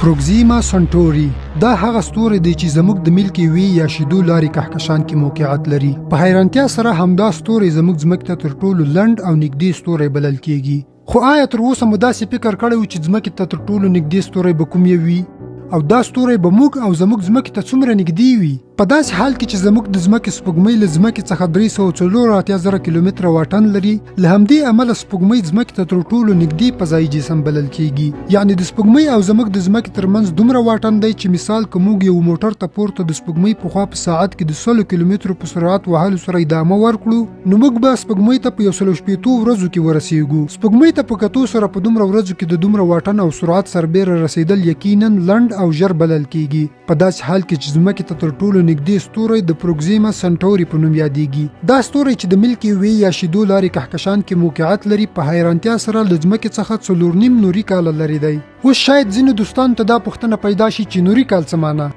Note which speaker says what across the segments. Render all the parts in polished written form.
Speaker 1: پروکسیما سنټوري دا هغه ستوری دی چې زموږ د ملکی وی یا شیدو لارې کهکشان کې موقعیت لري. په حیرانتیا سره همدا ستوری زموږ ځمکې ته تر ټولو لنډ او نږدې ستوری بلل کیږي. خو آیا تر اوسه مو داسې فکر کړی و چې ځمکې ته تر ټولو نږدې ستوری به کوم وي او دا ستوری به موږ او زموږ ځمکې ته څومره نږدې وي؟ په داسې حال کې چې زموږ د ځمکې سپوږمۍ له ځمکې څخه 384,000 کیلومتره واټن لري، له همدې امله سپوږمۍ ځمکې ته تر ټولو نږدې فضایي جسم بلل کیږي. یعنی د سپوږمۍ او زموږ د ځمکې ترمنځ دومره واټن دی چې مثال که موږ یو موټر ته پورته د سپوږمۍ په خوا په ساعت کې د 100 کیلومترو په سرعت وهلو سره ادامه ورکړو، نو موږ به سپوږمۍ ته په 160 ورځو کې ورسیږو. سپوږمۍ ته په کتو سره په دومره ورځو کې د دومره واټن او سرعت سربیره رسیدل یقینا لنډ او ژر بلل کیږي. په داسې حال کې چې ځمکې ته تر ټولو نږدې ستوری د پروکسیما سنټوري په نوم یادېږي. دا ستوری چې د ملکی وی یا شیدو لارې کهکشان کې موقعیت لري، په حیرانتیا سره له ځمکې څخه 4.5 نوري کاله لرې دی. اوس شاید ځینو دوستانو ته دا پوښتنه پیدا شي چې نوري کال څه معنی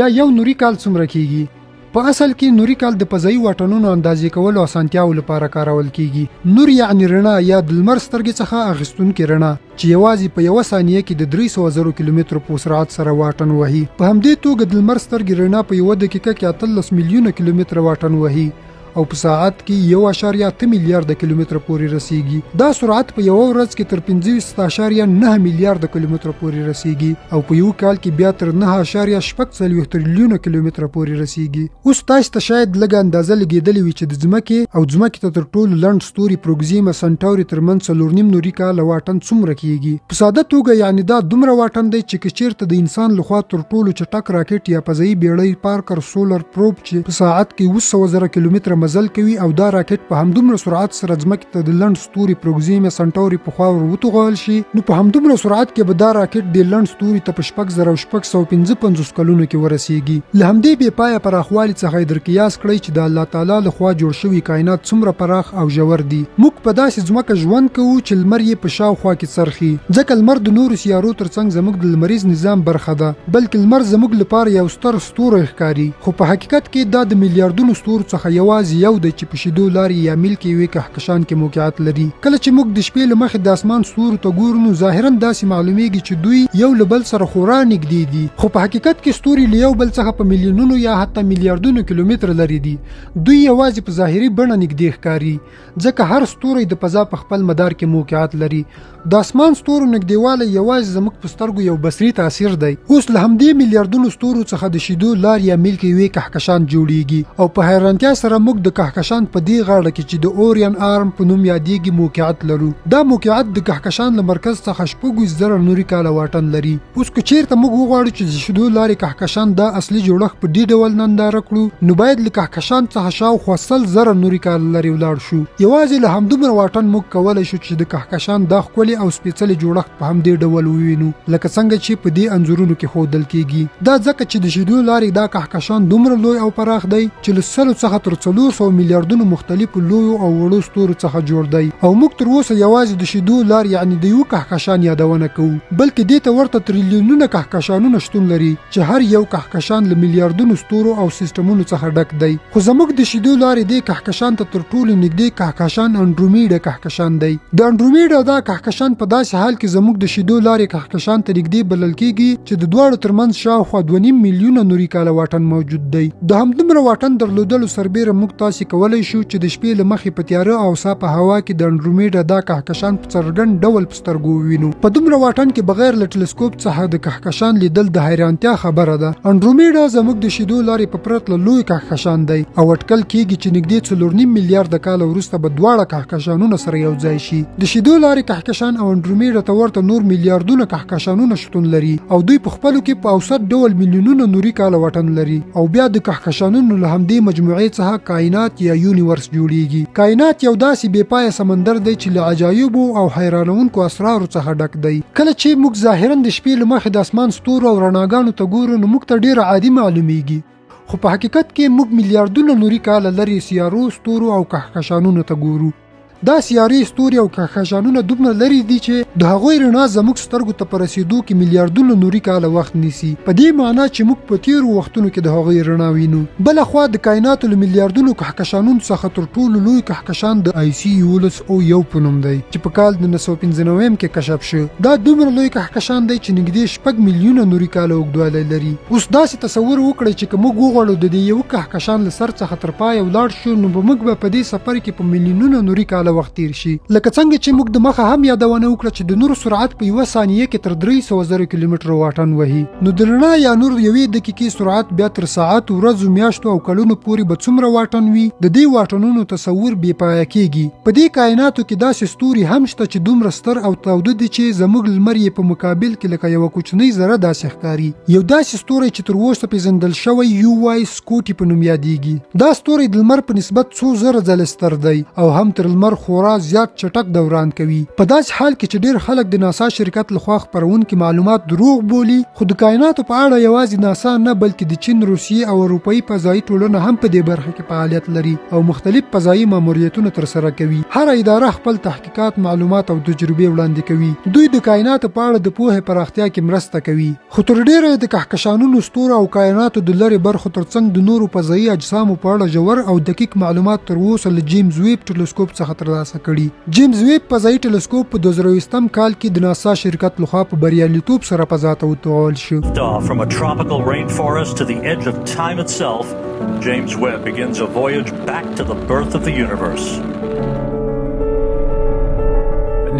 Speaker 1: یا یو نوري کال څومره کیږي؟ په اصل کې نوري کال د فضایي واټنونو اندازې کولو اسانتیاو لپاره کارول کیږي. نور یعنی رڼا یا د لمر سترګې څخه اخیستونکې رڼا چې یوازې په یوه ثانیه کې د 300,000 کیلومترو په سرعت سره واټن وهي. په همدې توګه د لمر سترګې رڼا په یوه دقیقه کې 18 میلیونه کیلومتره واټن وهي او په ساعت کې 1.8 میلیارډ کیلومتره پورې رسیږي. دا سرعت په یوه ورځ کې تر 25.9 میلیارډ کیلومتره پورې رسیږي او په یو کال کې بیا تر 9.6 تریلیونه کیلومتره پورې رسیږي. اوس تاسو ته شاید لږه اندازه لګېدلې وي چې د ځمکې او ځمکې ته تر ټولو لنډ ستوري پروکسیما سنټوري ترمنځ 4.5 نوري کاله واټن څومره کیږي؟ په ساده توګه یعنی دا دومره واټن دی چې که چیرته د انسان لخوا تر ټولو چټک راکټ یا فضایي بیړۍ پارکر سولر پروب چې په ساعت کې 200,000 کیلومتره مزل کوي او دا راکټ په همدومره سرعت سره ځمکې ته د لنډ ستوري پروکسیما سنټوري په خوا وروتوغل شي، نو په همدومره سرعت کې به دا راکټ د لنډ ستوري ته په 6,655 کلونو کې ورسیږي. له همدې بې پایه پراخوالي څخه یې در قیاس کړئ چې د الله تعالی لخوا جوړ شوي کائنات څومره پراخ او ژور دي. موږ په داسې ځمکه ژوند کوو چې لمر یې په شاوخوا کې څرخي، ځکه لمر د نورو سیارو ترڅنګ زموږ د لمریز نظام برخه ده، بلکې لمر زموږ لپاره یو ستر ستوری ښکاري. خو په حقیقت کې دا د میلیارډونو ستورو څخه یوازې یو دی چې په شیدو لارې یا ملکی وی کهکشان کې موقعیت لري. کله چې موږ د شپې له مخې د اسمان ستورو ته ګورو نو ظاهرا داسې معلومیږي چې دوی یو له بل سره خورا نږدې دي، خو په حقیقت کې ستوري له یو بل څخه په میلیونونو یا حتی میلیارډونو کیلومتره لري دي. دوی یوازې په ظاهري بڼه نږدې ښکاري ځکه هر ستوری د فضا په خپل مدار کې موقعیت لري. د اسمان ستورو نږدېوالی یوازې زموږ په سترګو یو بصري تاثیر دی. اوس له همدې میلیارډونو ستورو څخه د شیدو لار یا ملکی وی کهکشان جوړیږي او په حیرانتیا سره موږ د کهکشان په دې غاړه کې چې د اورین آرم په نوم یادېږي موقعیت لرو. دا موقعیت د کهکشان له مرکز څخه 6,000 نوري کاله واټن لري. اوس که چیرته موږ وغواړو چې د شیدو لارې کهکشان دا اصلي جوړښت په دې ډول ننداره کړو، نو باید له کهکشان څخه شاوخوا 100,000 نوري کاله لرې ولاړ شو. یوازې له همدومره واټن موږ کولی شو چې د کهکشان دا ښکلي او سپېڅلي جوړښت په همدې ډول ووینو لکه څنګه چې په دې انځورونو کې ښودل کیږي. دا ځکه چې د شیدو لارې دا کهکشان دومره لوی او پراخ دی چې له 100 څخه تر 400 میلیارډونو مختلفو لویو او وړو ستورو څخه جوړ دی او موږ تر اوسه یوازې د شیدو لار یعنی د یو کهکشان یادونه کوو، بلکې دې ته ورته تریلیونونه کهکشانونه شتون لري چې هر یو کهکشان له میلیارډونو ستورو او سیستمونو څخه ډک دی. خو زموږ د شیدو لارې دې کهکشان ته تر ټولو نږدې کهکشان انډرومیډا کهکشان دی. د انډرومیډا دا کهکشان په داسې حال کې زموږ د شیدو لارې کهکشان ته نږدې بلل کیږي چې د دواړو ترمنځ شاوخوا 2.5 میلیونه نوري کاله واټن موجود دی. د همدومره واټن درلودلو سربیره موږ تاسې کولی شو چې د شپې له مخې په تیاره او صافه هوا کې د انډرومیډا دا کهکشان په څرګند ډول په سترګو ووینو. په دومره واټن کې بغیر له ټلسکوپ څخه د کهکشان لیدل د حیرانتیا خبره ده. انډرومیډا زموږ د شیدو لارې په پرتله لوی کهکشان دی او اټکل کیږي چې نږدې 4.5 میلیارډ کاله وروسته به دواړه کهکشانونه سره یو ځای شي. د شیدو لارې کهکشان او انډرومیډا ته ورته نور میلیارډونه کهکشانونه شتون لري او دوی په خپلو کې په اوسط ډول میلیونونه نوري کاله واټن لري او بیا د کهکشانونو له همدې مجموعې څخه کائنات یا یونیورس جوړیږي. کائنات یو داسې بې پایه سمندر دی چې له عجایبو او حیرانونکو اسرارو څخه ډک دی. کله چې موږ ظاهرا د شپې له مخې د اسمان ستورو او رڼاګانو ته ګورو نو موږ ته ډېر عادي معلومیږي، خو په حقیقت کې موږ میلیارډونه نوري کاله لرې سیارو، ستورو او کهکشانونو ته ګورو. دا سیارې ستوري او کهکشانونه دومره لري دي چې د هغوی رڼا زموږ سترګو ته په رسیدو کې میلیارډونه نوري کاله وخت نیسي. په دې معنی چې موږ په تیرو وختونو کې د هغوی رڼا وینو. بل خوا د کائناتو له میلیارډونو کهکشانونو څخه تر ټولو لوی کهکشان د IC11O په نوم دی چې په کال 1995 کې کشف شو. دا دومره لوی کهکشان دی چې نږدې 6 میلیونه نوري کاله اوږدوالی لري. اوس داسې تصور وکړئ چې که موږ وغواړو د دې یو کهکشان له سر څخه تر پایه ولاړ شو، نو به موږ په دې سفر کې په میلیونونو نوري کاله وخت تیر شي. لکه څنګه چې موږ د مخه هم یادونه وکړه چې د نور سرعت په یوه ثانیه کې تر 300,000 کیلومتره واټن وهي، نو د رڼا یا نور یوې دقیقې سرعت بیا تر ساعت، ورځو، میاشتو او کلونو پورې به څومره واټن وي، د دې واټنونو تصور بې پایه کېږي. په دې کائناتو کې داسې ستوري هم شته چې دومره ستر او تاوده دي چې زموږ لمر یې په مقابل کې لکه یوه کوچنۍ ذره داسې ښکاري. یو داسې ستوری چې تر اوسه پیژندل شوی UY سکوټي په نوم یادېږي. دا ستوری د لمر په نسبت څو زره ځله ستر دی او هم تر لمر خورا زیات چټک دوران کوي. په داسې حال کې چې ډېر خلک د ناسا شرکت لخوا خپرونکي معلومات دروغ بولي، خو د کائناتو په اړه یوازې ناسا نه بلکې د چین، روسیې او اروپایي فضایي ټولنه هم په دې برخه کې فعالیت لري او مختلف فضایي ماموریتونه ترسره کوي. هر اداره خپل تحقیقات، معلومات او تجربې وړاندې کوي. دوی د کائناتو په اړه د پوهې پراختیا کې مرسته کوي. خو تر ډیره د کهکشانونو، ستورو او کائناتو د لرې برخو ترڅنګ د نورو فضایي اجسامو په اړه ژور او دقیق معلومات تر اوسه له جیمز ویب ټلسکوپ څخه ترلاسه کړي. جیمز ویب فضایي ټلسکوپ په 2020 کال کې د ناسا شرکت لخوا په بریالیتوب سره فضا ته وتوغل شو.
Speaker 2: From a tropical rainforest to the edge of time itself, James Webb begins a voyage back to the birth of the universe.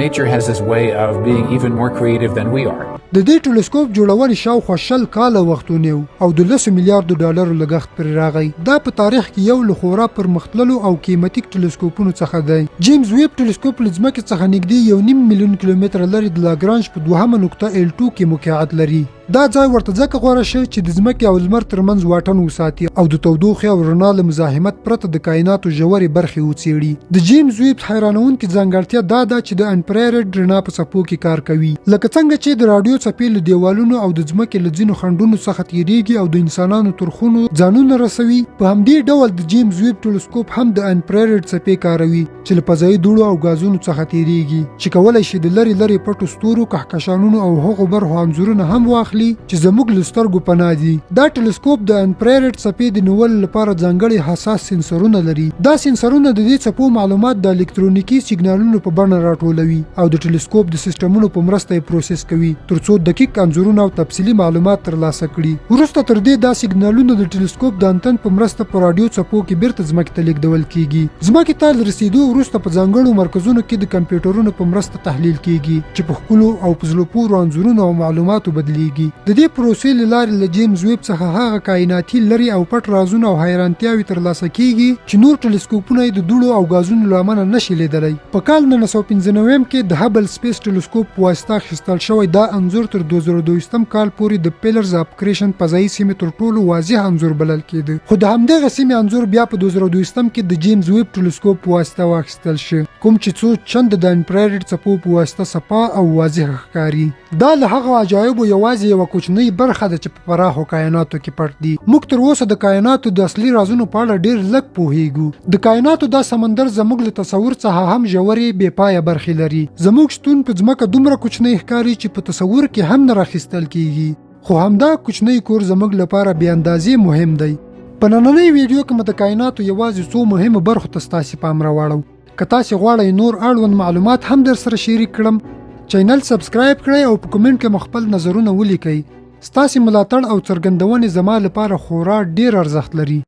Speaker 3: Nature has this way of being even more creative than we are.
Speaker 1: د دې ټلسکوپ جوړول شاوخوا 100 کاله وخت ونیو او د 10 میلیارډ ډالرو لګښت پرې راغی. دا په تاریخ کې یو له خورا پرمختللو او قیمتي ټلسکوپونو څخه دی. جیمز ویب ټلسکوپ له ځمکې څخه نږدې 1.5 میلیون کیلومتره لرې د لاګرانج په 2 نقطه L2 کې موقعیت لري. دا ځای ورته ځکه غوره شو چې د ځمکې او لمر ترمنځ واټن وساتي او د تودوخې او رڼا له مزاحمت پرته د کائناتو ژورې برخې وڅېړي. د جیمز ویب حیرانونکې ځانګړتیا دا ده چې د انفرارېډ رڼا په څپو کې کار کوي. لکه څنګه چې د راډیو څپې له دیوالونو او د ځمکې له ځینو خنډونو څخه تېرېږي او د انسانانو تر خونو ځانونه رسوي، په همدې ډول د جیمز ویب ټلسکوپ هم د انفرارېډ څپې کاروي چې له فضایي دوړو او غازونو څخه تېرېږي، چې کولی شي د لرې لرې پټو ستورو، کهکشانونو او هغو برخو انځورونه هم واخلي چې زموږ له سترګو پناه دي. دا ټلسکوپ د انفرارېډ څپې د نیولو لپاره ځانګړي حساس سنسرونه لري. دا سنسرونه د دې څپو معلومات د الکترونیکي سیګنالونو په بڼه راټولوي او د ټلسکوپ د سیسټمونو په مرسته یې پروسس کوي ترڅو دقیق انځورونه او تفصیلي معلومات ترلاسه کړي. وروسته تر دې دا سیګنالونه د ټلسکوپ د انتن په مرسته په راډیو څپو کې بیرته ځمکې ته لیږدول کیږي. ځمکې ته له رسیدو وروسته په ځانګړو مرکزونو کې د کمپیوټرونو په مرسته تحلیل کیږي چې په ښکلو او په زړه پورو انځورونو او معلوماتو بدلیږي. د دې پروسې له لارې له جیمز ویب څخه هغه کائناتي لري او پټ رازونه او حیرانتیاوې ترلاسه کیږي چې نور ټلسکوپونه یې د دوړو او غازونو له امله نشي لیدلی. په کال 1995 کې د هبل سپیس ټلسکوپ په واسطه اخیستل شوی دا انځور تر 2022 کال پورې د پیلرز اف کریشن فضایي سیمې تر ټولو واضح انځور بلل کېده. خو د همدغه سیمې انځور بیا په 2022 کې د جیمز ویب ټلسکوپ په واسطه واخیستل شو، کوم چې څو چنده د انفرارېډ څپو په واسطه صفا او واضح ښکاري. دا له هغه عجایبو یوازې یوه کوچنۍ برخه ده چې په پراخو کائناتو کې پټ دي. موږ تر اوسه د کائناتو د اصلي رازونو په اړه ډېر لږ پوهیږو. د کائناتو دا سمندر زموږ له تصور څخه هم ژورې بې پایه برخې لري. زموږ شتون په ځمکه دومره کوچنی ښکاري چې په تصور کې هم نه راخیستل کیږي، خو همدا کوچنی کور زموږ لپاره بې اندازې مهم دی. په نننۍ ویډیو کې مې د کائناتو یوازې څو مهمو برخو ته ستاسې پام راواړو. که تاسې غواړئ نور اړوند معلومات هم در سره شریک کړم، چینل سبسکرایب کړئ او په کومنټ کې مو خپل نظرونه ولیکئ. ستاسې ملاتړ او څرګندونې زما لپاره خورا ډېر ارزښت لري.